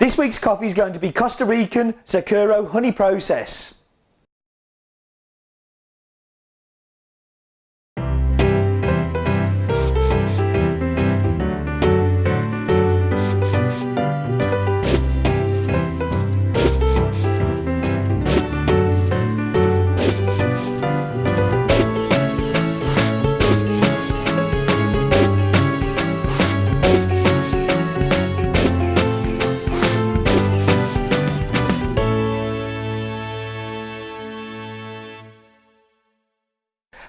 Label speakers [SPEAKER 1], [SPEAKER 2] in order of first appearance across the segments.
[SPEAKER 1] This week's coffee is going to be Costa Rican Zarcero honey process.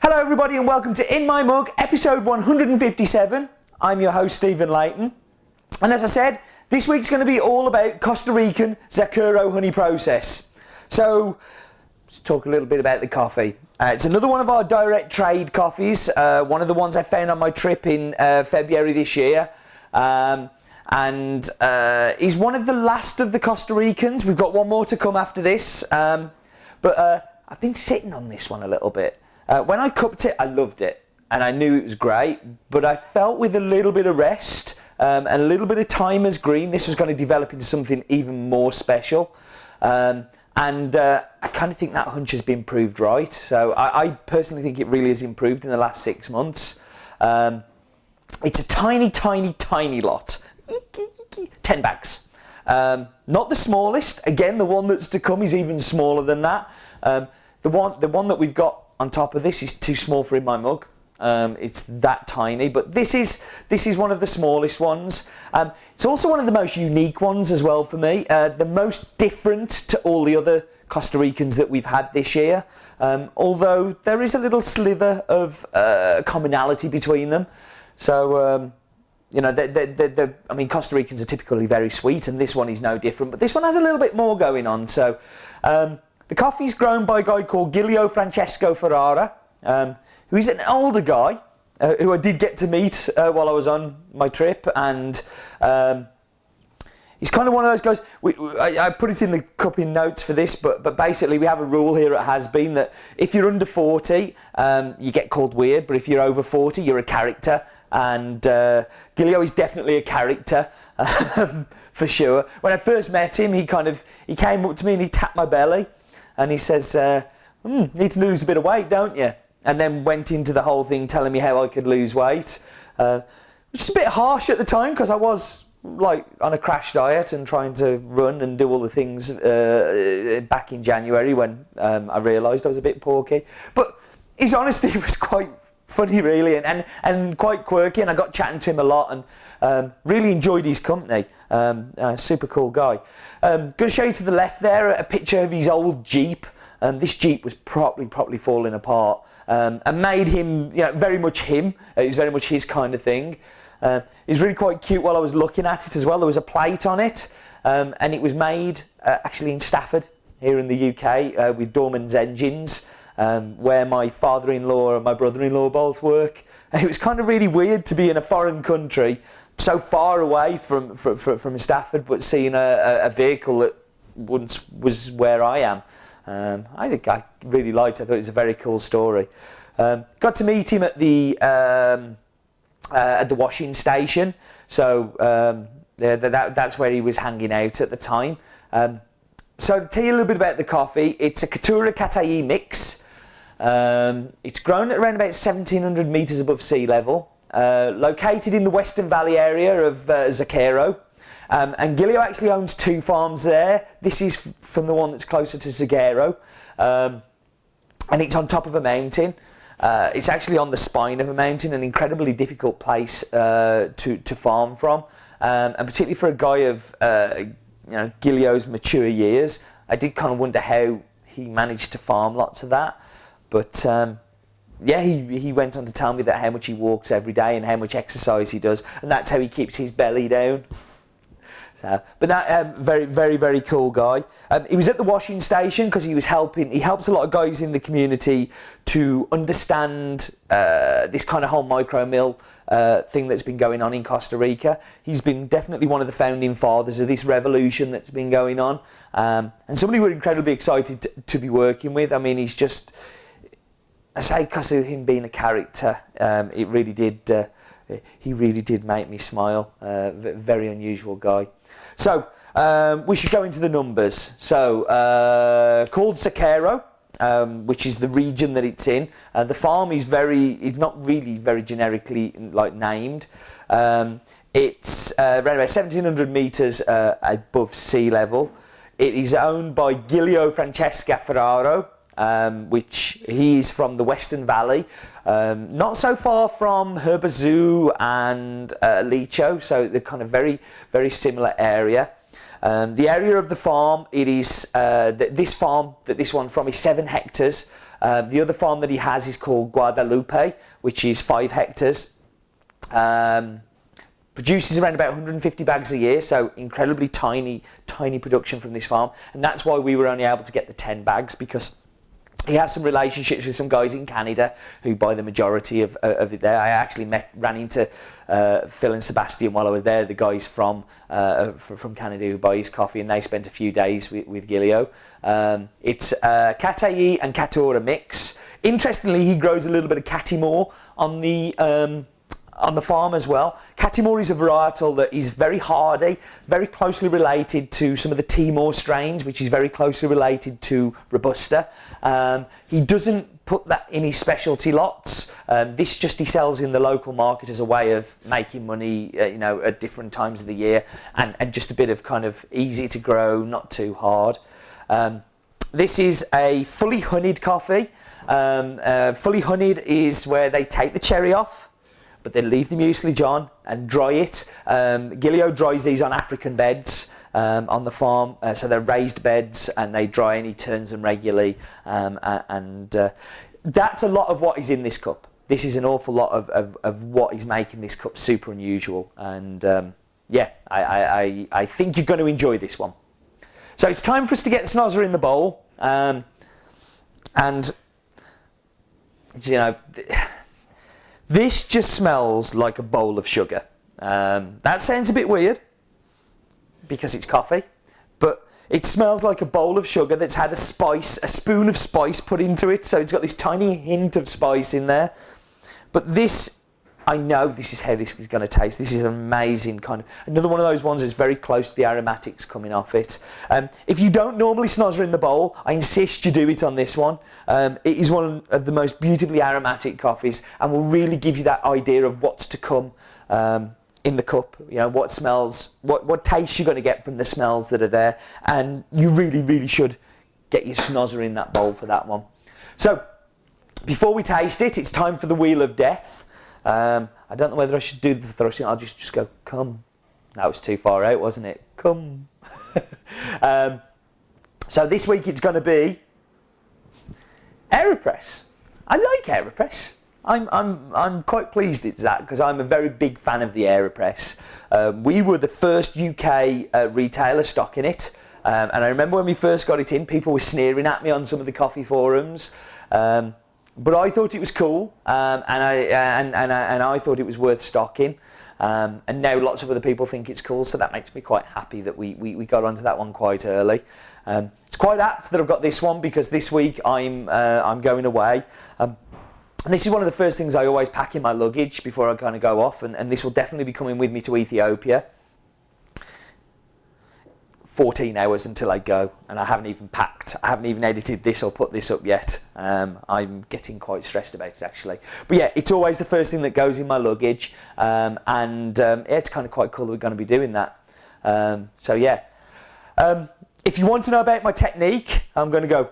[SPEAKER 1] Hello everybody and welcome to In My Mug, episode 157. I'm your host Stephen Layton. And as I said, this week's going to be all about Costa Rican Zarcero honey process. So, let's talk a little bit about the coffee. It's another one of our direct trade coffees, one of the ones I found on my trip in February this year. He's one of the last of the Costa Ricans. We've got one more to come after this. But I've been sitting on this one a little bit. When I cupped it, I loved it, and I knew it was great, but I felt with a little bit of rest and a little bit of time as green, this was going to develop into something even more special. I kind of think that hunch has been proved right. So I personally think it really has improved in the last 6 months. It's a tiny, tiny, tiny lot. 10 bags. Not the smallest. Again, the one that's to come is even smaller than that. The one that we've got on top of this is too small for In My Mug. It's that tiny, but this is one of the smallest ones. It's also one of the most unique ones as well for me. The most different to all the other Costa Ricans that we've had this year. Although there is a little slither of commonality between them. So you know, I mean, Costa Ricans are typically very sweet, and this one is no different. But this one has a little bit more going on. So. The coffee's grown by a guy called Giulio Francesco Ferrara, who is an older guy who I did get to meet while I was on my trip, and he's kind of one of those guys. I put it in the cupping notes for this, but basically we have a rule here at Has Been that if you're under 40, you get called weird, but if you're over 40, you're a character, and Giulio is definitely a character. For sure. When I first met him, he came up to me and he tapped my belly. And he says, need to lose a bit of weight, don't you? And then went into the whole thing telling me how I could lose weight. Which is a bit harsh at the time because I was like on a crash diet and trying to run and do all the things back in January when I realised I was a bit porky. But his honesty was quite funny really and quite quirky, and I got chatting to him a lot and really enjoyed his company. Super cool guy. Going to show you to the left there a picture of his old Jeep. This Jeep was probably falling apart and made him, you know, very much him. It was very much his kind of thing. It was really quite cute while I was looking at it as well. There was a plate on it and it was made actually in Stafford here in the UK with Dorman's engines. Where my father-in-law and my brother-in-law both work. It was kind of really weird to be in a foreign country, so far away from Stafford, but seeing a vehicle that once was where I am. I think I really liked it. I thought it was a very cool story. Got to meet him at the washing station, so that's where he was hanging out at the time. So to tell you a little bit about the coffee, it's a Caturra Cataí mix. It's grown at around about 1,700 metres above sea level, located in the Western Valley area of Zarcero. And Giulio actually owns 2 farms there. This is from the one that's closer to Zarcero, and it's on top of a mountain. It's actually on the spine of a mountain, an incredibly difficult place to farm from, and particularly for a guy of Giulio's mature years. I did kind of wonder how he managed to farm lots of that. But yeah, he went on to tell me that how much he walks every day and how much exercise he does, and that's how he keeps his belly down. So, but that very, very, very cool guy. He was at the washing station because he was helping. He helps a lot of guys in the community to understand this kind of whole micro mill thing that's been going on in Costa Rica. He's been definitely one of the founding fathers of this revolution that's been going on, and somebody we're incredibly excited to be working with. I mean, he's just, I say, because of him being a character, it really did. He really did make me smile. Very unusual guy. So we should go into the numbers. So called Zarcero, which is the region that it's in. The farm is not really very generically named. It's around about 1,700 metres above sea level. It is owned by Giulio Francesca Ferraro, which he is from the Western Valley, not so far from Herbazu and Licho, so they're kind of very, very similar area. The area of the farm, it is this farm that this one from is 7 hectares. The other farm that he has is called Guadalupe, which is 5 hectares. Produces around about 150 bags a year, so incredibly tiny production from this farm, and that's why we were only able to get the 10 bags, because he has some relationships with some guys in Canada who buy the majority of it there. I actually ran into Phil and Sebastian while I was there, the guys from Canada who buy his coffee, and they spent a few days with Giulio. It's Catei and Catura mix. Interestingly, he grows a little bit of Catimor on the farm as well. Catimor is a varietal that is very hardy, very closely related to some of the Timor strains, which is very closely related to Robusta. He doesn't put that in his specialty lots. This just he sells in the local market as a way of making money, at different times of the year, and just a bit of kind of easy to grow, not too hard. This is a fully honeyed coffee. Fully honeyed is where they take the cherry off, but they leave the mucilage on and dry it. Giulio dries these on African beds on the farm, so they're raised beds, and they dry and he turns them regularly. That's a lot of what is in this cup. This is an awful lot of what is making this cup super unusual. And I think you're going to enjoy this one. So it's time for us to get the snozzer in the bowl. This just smells like a bowl of sugar. That sounds a bit weird because it's coffee, but it smells like a bowl of sugar that's had a spoon of spice put into it, so it's got this tiny hint of spice in there. But this, I know this is how this is going to taste. This is an amazing another one of those ones that's very close to the aromatics coming off it. If you don't normally snozzer in the bowl, I insist you do it on this one. It is one of the most beautifully aromatic coffees, and will really give you that idea of what's to come in the cup. What smells, what taste you're going to get from the smells that are there, and you really, really should get your snozzer in that bowl for that one. So, before we taste it, it's time for the Wheel of Death. I don't know whether I should do the thrusting. I'll just go, come. That was too far out, wasn't it? Come. So this week it's going to be AeroPress. I like AeroPress. I'm quite pleased it's that, because I'm a very big fan of the AeroPress. We were the first UK retailer stocking it, and I remember when we first got it in, people were sneering at me on some of the coffee forums. But I thought it was cool, and I thought it was worth stocking, and now lots of other people think it's cool, so that makes me quite happy that we got onto that one quite early. It's quite apt that I've got this one, because this week I'm going away, and this is one of the first things I always pack in my luggage before I kind of go off, and this will definitely be coming with me to Ethiopia. 14 hours until I go, and I haven't even packed. I haven't even edited this or put this up yet. I'm getting quite stressed about it, actually. But yeah, it's always the first thing that goes in my luggage, it's kind of quite cool that we're going to be doing that. So yeah, if you want to know about my technique, I'm going to go.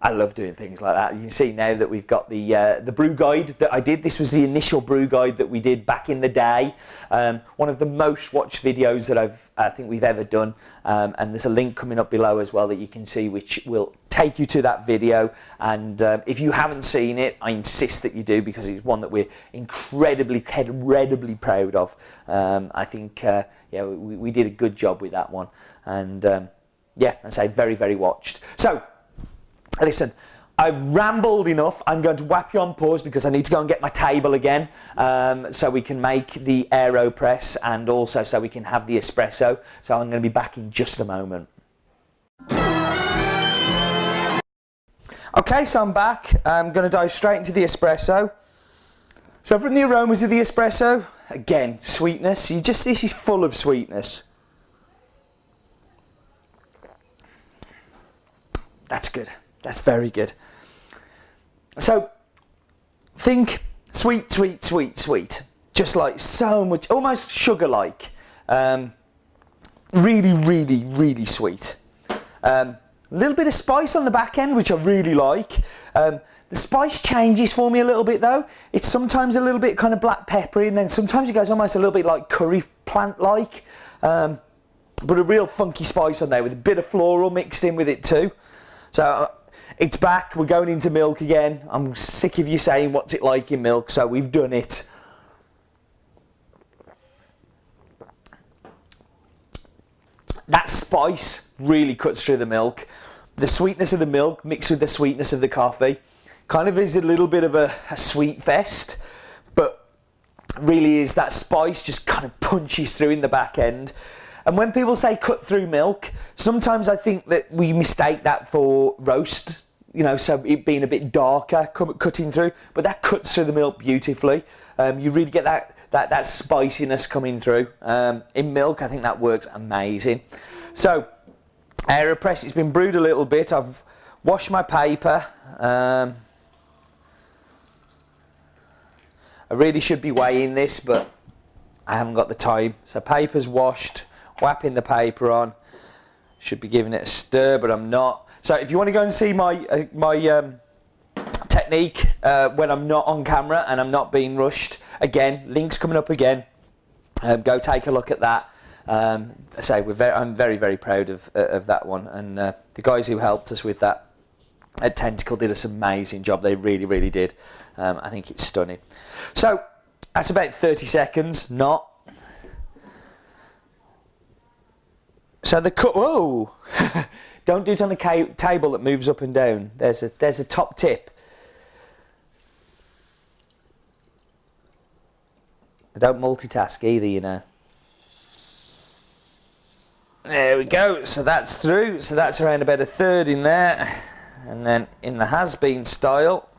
[SPEAKER 1] I love doing things like that. You can see now that we've got the brew guide that I did. This was the initial brew guide that we did back in the day. One of the most watched videos that I think we've ever done. And there's a link coming up below as well that you can see, which will take you to that video. And if you haven't seen it, I insist that you do, because it's one that we're incredibly proud of. I think we did a good job with that one. And I say very, very watched. So, listen, I've rambled enough. I'm going to whap you on pause because I need to go and get my table again, so we can make the AeroPress, and also so we can have the espresso. So I'm going to be back in just a moment. Okay, so I'm back. I'm going to dive straight into the espresso. So from the aromas of the espresso, again, sweetness. This is full of sweetness. That's good. That's very good. So, think sweet, sweet, sweet, sweet. Just like so much, almost sugar-like. Really, really, really sweet. A little bit of spice on the back end, which I really like. The spice changes for me a little bit though. It's sometimes a little bit kind of black peppery, and then sometimes it goes almost a little bit like curry plant-like. But a real funky spice on there with a bit of floral mixed in with it too. So it's back, we're going into milk again. I'm sick of you saying what's it like in milk, so we've done it. That spice really cuts through the milk. The sweetness of the milk mixed with the sweetness of the coffee kind of is a little bit of a sweet fest, but really is that spice just kind of punches through in the back end. And when people say cut through milk, sometimes I think that we mistake that for roast, you know, so it being a bit darker cutting through, but that cuts through the milk beautifully. You really get that spiciness coming through. In milk, I think that works amazing. So, AeroPress, it's been brewed a little bit. I've washed my paper. I really should be weighing this, but I haven't got the time. So paper's washed. Whapping the paper on, should be giving it a stir, but I'm not. So if you want to go and see my technique when I'm not on camera and I'm not being rushed, again, links coming up again. Go take a look at that. I'm very, very proud of that one, and the guys who helped us with that at Tentacle did an amazing job. They really, really did. I think it's stunning. So that's about 30 seconds, not. So the cut. Whoa! Don't do it on a table that moves up and down. There's a top tip. Don't multitask either, you know. There we go. So that's through. So that's around about a third in there, and then in the has-been style,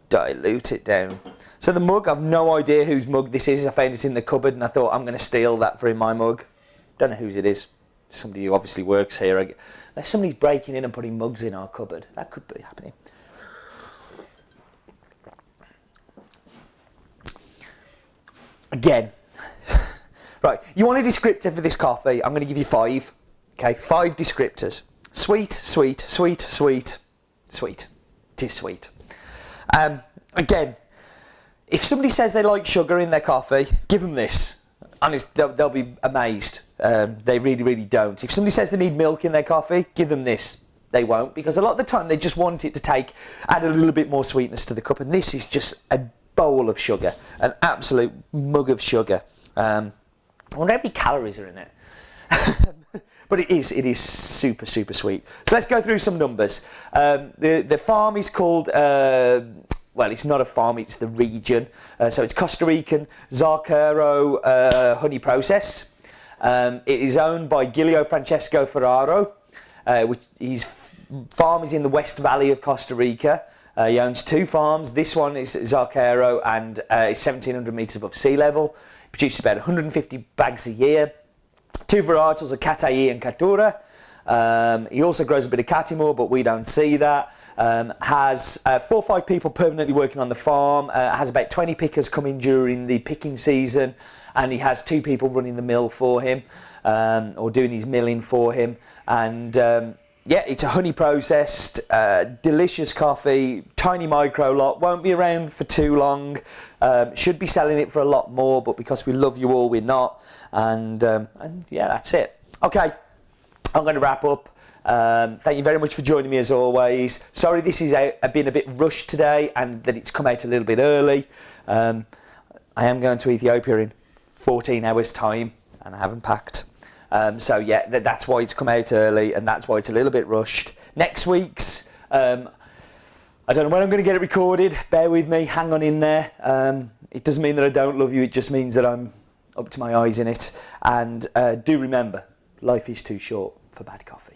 [SPEAKER 1] dilute it down. So the mug, I've no idea whose mug this is. I found it in the cupboard, and I thought I'm going to steal that for in my mug. Don't know whose it is. Somebody who obviously works here. Unless somebody's breaking in and putting mugs in our cupboard. That could be happening. Again. Right, you want a descriptor for this coffee? I'm going to give you 5. Okay, 5 descriptors. Sweet, sweet, sweet, sweet, sweet. It is sweet. Again, if somebody says they like sugar in their coffee, give them this. Honest, they'll be amazed. They really, really don't. If somebody says they need milk in their coffee, give them this. They won't, because a lot of the time they just want it to add a little bit more sweetness to the cup, and this is just a bowl of sugar, an absolute mug of sugar. I wonder how many calories are in it. But it is super, super sweet. So let's go through some numbers. The farm is called... well, it's not a farm, it's the region. So it's Costa Rican Zarcero honey process. It is owned by Giulio Francesco Ferraro, which his farm is in the West Valley of Costa Rica. He owns 2 farms. This one is Zarcero, and it's 1,700 metres above sea level. He produces about 150 bags a year. 2 varietals are Cataí and Catura. He also grows a bit of Catimor, but we don't see that. Has 4 or 5 people permanently working on the farm, has about 20 pickers coming during the picking season, and he has 2 people running the mill for him, or doing his milling for him. And yeah, it's a honey processed, delicious coffee, tiny micro lot, won't be around for too long, should be selling it for a lot more, but because we love you all, we're not. And yeah, that's it. Okay, I'm going to wrap up. Thank you very much for joining me as always. Sorry this is been a bit rushed today and that it's come out a little bit early. I am going to Ethiopia in 14 hours time and I haven't packed. So yeah, that's why it's come out early and that's why it's a little bit rushed. Next week's, I don't know when I'm going to get it recorded. Bear with me, hang on in there. It doesn't mean that I don't love you, it just means that I'm up to my eyes in it. And do remember, life is too short for bad coffee.